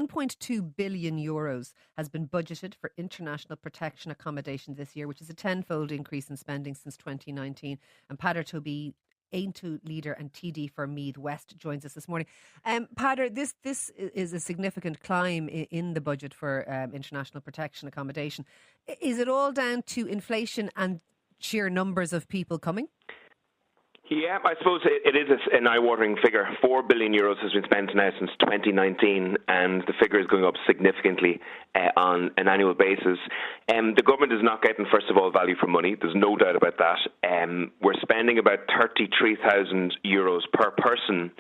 €1.2 billion has been budgeted for international protection accommodation this year, which is a tenfold increase in spending since 2019. And Peadar Tóibín, Aontú leader and TD for Meath West, joins us this morning. Peadar, this is a significant climb in the budget for international protection accommodation. Is it all down to inflation and sheer numbers of people coming? Yeah, I suppose it is an eye-watering figure. €4 billion has been spent now since 2019, and the figure is going up significantly on an annual basis. The government is not getting, first of all, value for money. There's no doubt about that. We're spending about €33,000 per person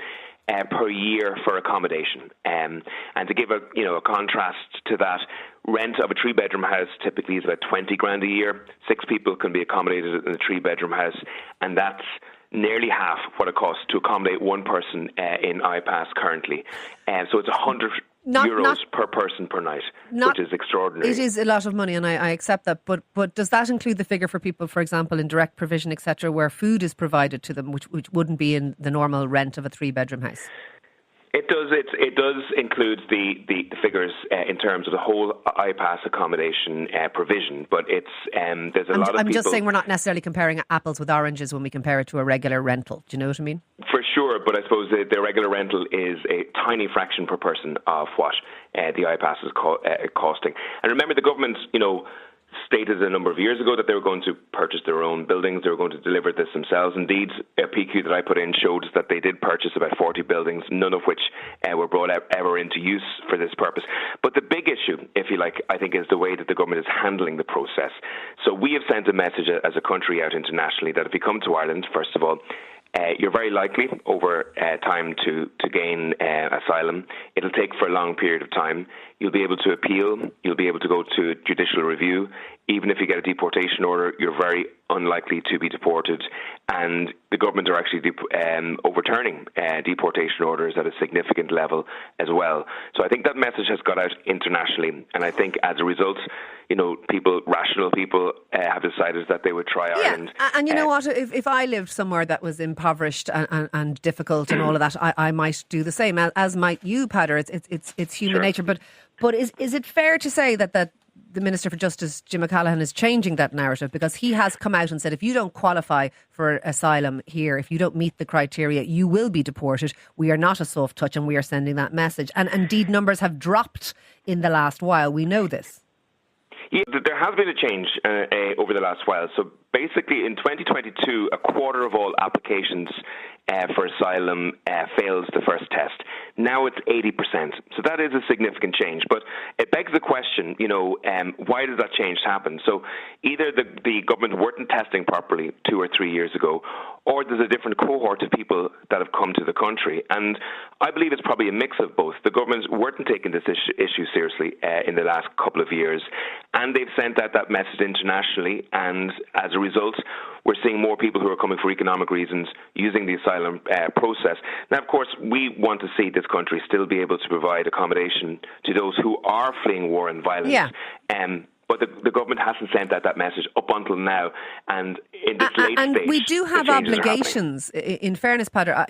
per year for accommodation. And to give a contrast to that, rent of a 3-bedroom house typically is about 20 grand a year. 6 people can be accommodated in a 3-bedroom house, and that's nearly half what it costs to accommodate one person in iPass currently. So it's €100 per person per night, which is extraordinary. It is a lot of money, and I accept that. But does that include the figure for people, for example, in direct provision, etc., where food is provided to them, which wouldn't be in the normal rent of a 3-bedroom house? It does. It does include the figures in terms of the whole iPass accommodation provision, but there's a lot of people. I'm just saying we're not necessarily comparing apples with oranges when we compare it to a regular rental. Do you know what I mean? For sure, but I suppose the regular rental is a tiny fraction per person of what the iPass is costing. And remember, the government, stated a number of years ago that they were going to purchase their own buildings. They were going to deliver this themselves. Indeed, a PQ that I put in showed that they did purchase about 40 buildings, none of which were brought ever into use for this purpose. But the big issue, if you like, I think, is the way that the government is handling the process. So we have sent a message as a country out internationally that if you come to Ireland, first of all, you're very likely over time to gain asylum. It'll take for a long period of time. You'll be able to appeal. You'll be able to go to judicial review. Even if you get a deportation order, you're very unlikely to be deported. And the government are actually overturning deportation orders at a significant level as well. So I think that message has got out internationally. And I think as a result, rational people have decided that they would try Ireland. And you know what? If I lived somewhere that was impoverished and difficult and all of that, I might do the same, as might you, Peadar. It's human nature. But is it fair to say that the Minister for Justice, Jim O'Callaghan, is changing that narrative? Because he has come out and said, if you don't qualify for asylum here, if you don't meet the criteria, you will be deported. We are not a soft touch, and we are sending that message. And indeed, numbers have dropped in the last while. We know this. Yeah, there has been a change over the last while. So basically, in 2022, a quarter of all applications for asylum fails the first test. Now it's 80%. So that is a significant change. But it begs the question, why does that change happen? So either the government weren't testing properly 2 or 3 years ago, or there's a different cohort of people that have come to the country. And I believe it's probably a mix of both. The government weren't taking this issue seriously in the last couple of years, and they've sent out that message internationally. And as a result, we're seeing more people who are coming for economic reasons using the asylum process. Now, of course, we want to see this country still be able to provide accommodation to those who are fleeing war and violence. Yeah. But the government hasn't sent out that message up until now. And in this late stage, and we do have obligations. In fairness, Peadar,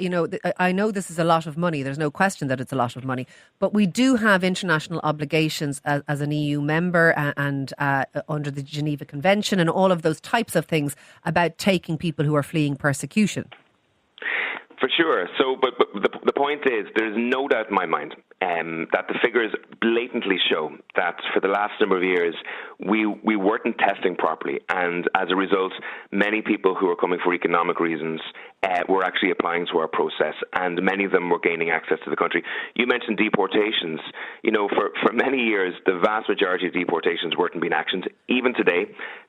I know this is a lot of money. There's no question that it's a lot of money. But we do have international obligations as an EU member and under the Geneva Convention and all of those types of things about taking people who are fleeing persecution. For sure. So, but the point is, there's no doubt in my mind that the figures blatantly show that for the last number of years, we weren't testing properly. And as a result, many people who are coming for economic reasons were actually applying to our process, and many of them were gaining access to the country. You mentioned deportations. For many years, the vast majority of deportations weren't being actioned. Even today,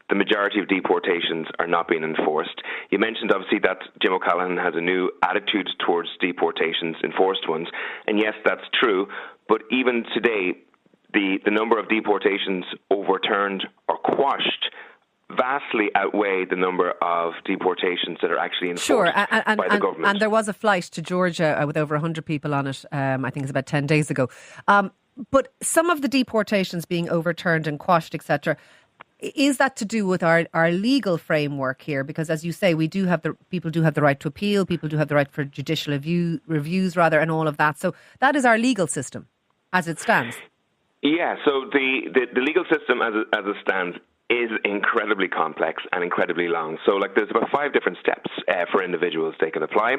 the majority of deportations are not being enforced. You mentioned, obviously, that Jim O'Callaghan has a new attitude towards deportations, enforced ones. And yes, that's true. But even today, the number of deportations overturned or quashed vastly outweigh the number of deportations that are actually enforced by the government. And there was a flight to Georgia with over 100 people on it, I think it's about 10 days ago. But some of the deportations being overturned and quashed, etc., is that to do with our legal framework here? Because, as you say, people do have the right to appeal, people do have the right for judicial reviews, and all of that. So that is our legal system. as it stands? Yeah, so the legal system as it stands is incredibly complex and incredibly long. So, there's about 5 different steps for individuals they can apply,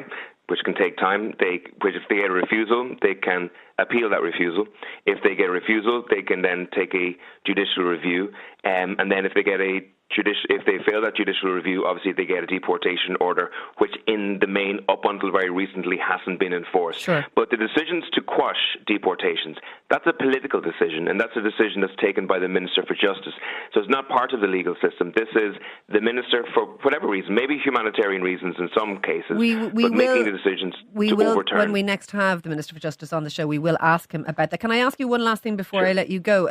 which can take time. Which if they get a refusal, they can appeal that refusal. If they get a refusal, they can then take a judicial review, and then if they fail that judicial review, obviously they get a deportation order, which in the main, up until very recently, hasn't been enforced. Sure. But the decisions to quash deportations, that's a political decision, and that's a decision that's taken by the Minister for Justice. So it's not part of the legal system. This is the Minister, for whatever reason, maybe humanitarian reasons in some cases, making the decisions to overturn. When we next have the Minister for Justice on the show, we will ask him about that. Can I ask you one last thing before I let you go?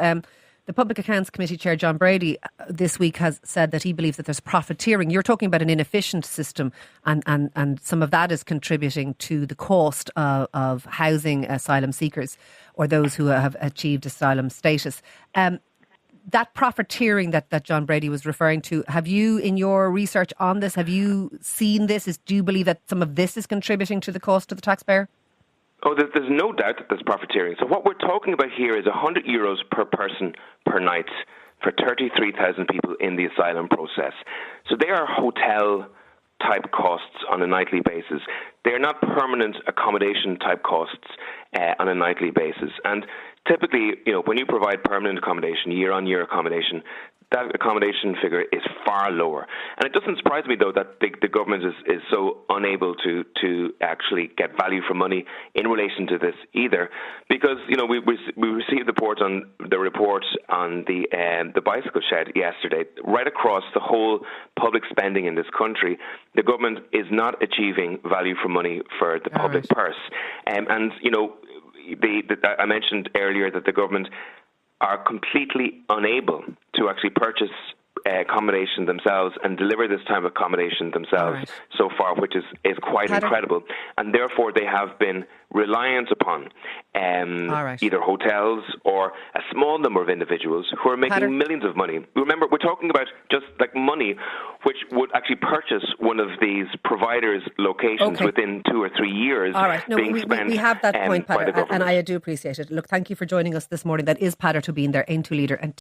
The Public Accounts Committee Chair, John Brady, this week has said that he believes that there's profiteering. You're talking about an inefficient system, and some of that is contributing to the cost of housing asylum seekers or those who have achieved asylum status. That profiteering that John Brady was referring to, have you, in your research on this, have you seen this? Do you believe that some of this is contributing to the cost to the taxpayer? Oh, there's no doubt that there's profiteering. So what we're talking about here is €100 per person per night for 33,000 people in the asylum process. So they are hotel-type costs on a nightly basis. They are not permanent accommodation-type costs on a nightly basis. And typically, when you provide permanent accommodation, year-on-year accommodation, that accommodation figure is far lower. And it doesn't surprise me, though, that the government is so unable to actually get value for money in relation to this either. Because, we received the report on the bicycle shed yesterday. Right across the whole public spending in this country, the government is not achieving value for money for the public purse. I mentioned earlier that the government are completely unable to actually purchase accommodation themselves and deliver this type of accommodation themselves so far, which is quite incredible. And therefore they have been reliant upon either hotels or a small number of individuals who are making millions of money. Remember, we're talking about just money which would actually purchase one of these providers' locations within 2 or 3 years. All right. No, we have that point, Peadar, and I do appreciate it. Look, thank you for joining us this morning. That is Peadar Tóibín, their Ain to Leader and